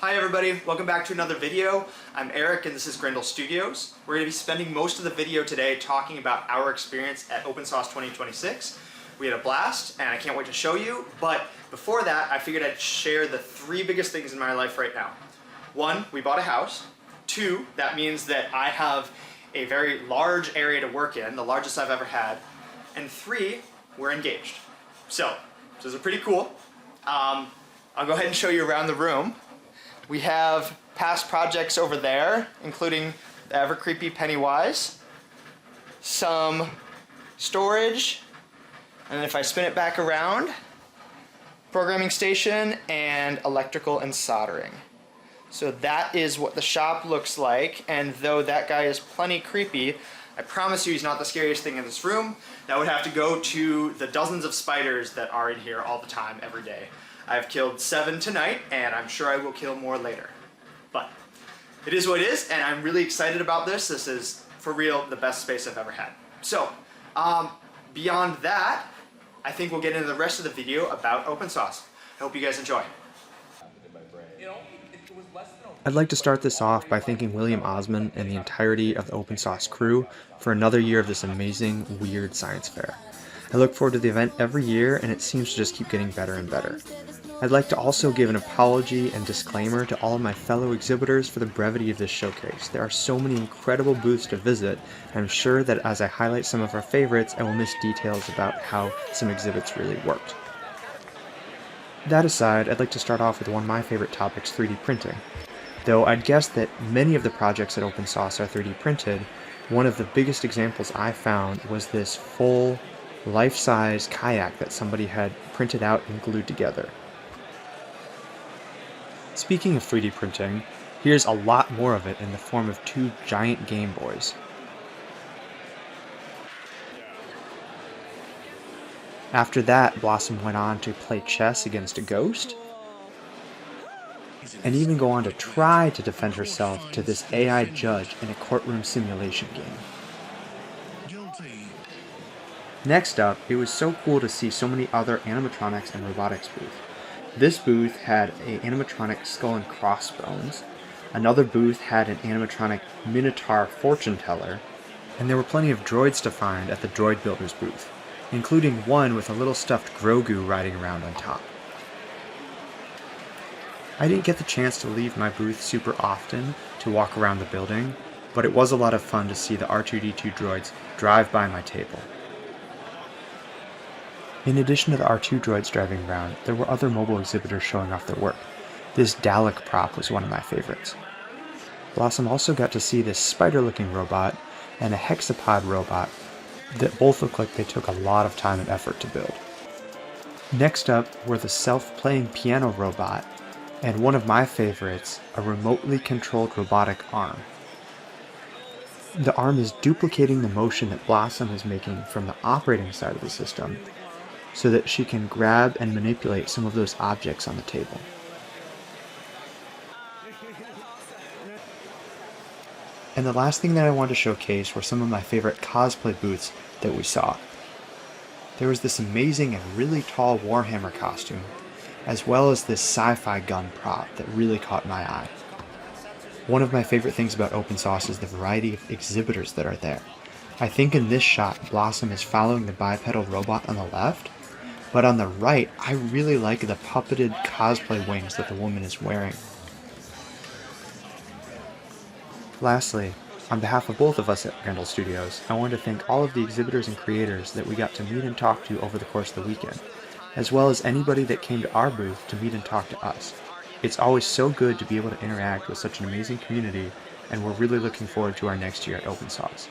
Hi everybody, welcome back to another video. I'm Eric and this is Grendel Studios. We're going to be spending most of the video today talking about our experience at Opensauce 2026. We had a blast and I can't wait to show you, but before that I figured I'd share the three biggest things in my life right now. One, we bought a house. Two, that means that I have a very large area to work in, the largest I've ever had. And three, we're engaged. So, this is pretty cool. I'll go ahead and show you around the room. We have past projects over there, including the ever creepy Pennywise, some storage, and if I spin it back around, programming station and electrical and soldering. So that is what the shop looks like, and though that guy is plenty creepy, I promise you he's not the scariest thing in this room. That would have to go to the dozens of spiders that are in here all the time, every day. I've killed 7 tonight, and I'm sure I will kill more later. But it is what it is, and I'm really excited about this. This is, for real, the best space I've ever had. So, beyond that, I think we'll get into the rest of the video about Opensauce. I hope you guys enjoy. I'd like to start this off by thanking William Osman and the entirety of the Opensauce crew for another year of this amazing, weird science fair. I look forward to the event every year, and it seems to just keep getting better and better. I'd like to also give an apology and disclaimer to all of my fellow exhibitors for the brevity of this showcase. There are so many incredible booths to visit, and I'm sure that as I highlight some of our favorites, I will miss details about how some exhibits really worked. That aside, I'd like to start off with one of my favorite topics, 3D printing. Though I'd guess that many of the projects at Opensauce are 3D printed, one of the biggest examples I found was this full life-size kayak that somebody had printed out and glued together. Speaking of 3D printing, here's a lot more of it in the form of 2 giant Game Boys. After that, Blossom went on to play chess against a ghost, and even go on to try to defend herself to this AI judge in a courtroom simulation game. Next up, it was so cool to see so many other animatronics and robotics booths. This booth had an animatronic skull and crossbones, another booth had an animatronic minotaur fortune teller, and there were plenty of droids to find at the Droid Builders booth, including one with a little stuffed Grogu riding around on top. I didn't get the chance to leave my booth super often to walk around the building, but it was a lot of fun to see the R2-D2 droids drive by my table. In addition to the R2 droids driving around, there were other mobile exhibitors showing off their work. This Dalek prop was one of my favorites. Blossom also got to see this spider-looking robot and a hexapod robot that both look like they took a lot of time and effort to build. Next up were the self-playing piano robot and one of my favorites, a remotely controlled robotic arm. The arm is duplicating the motion that Blossom is making from the operating side of the system, so that she can grab and manipulate some of those objects on the table. And the last thing that I wanted to showcase were some of my favorite cosplay booths that we saw. There was this amazing and really tall Warhammer costume, as well as this sci-fi gun prop that really caught my eye. One of my favorite things about Opensauce is the variety of exhibitors that are there. I think in this shot, Blossom is following the bipedal robot on the left, but on the right, I really like the puppeted cosplay wings that the woman is wearing. Lastly, on behalf of both of us at Grendel Studios, I want to thank all of the exhibitors and creators that we got to meet and talk to over the course of the weekend, as well as anybody that came to our booth to meet and talk to us. It's always so good to be able to interact with such an amazing community, and we're really looking forward to our next year at Opensauce.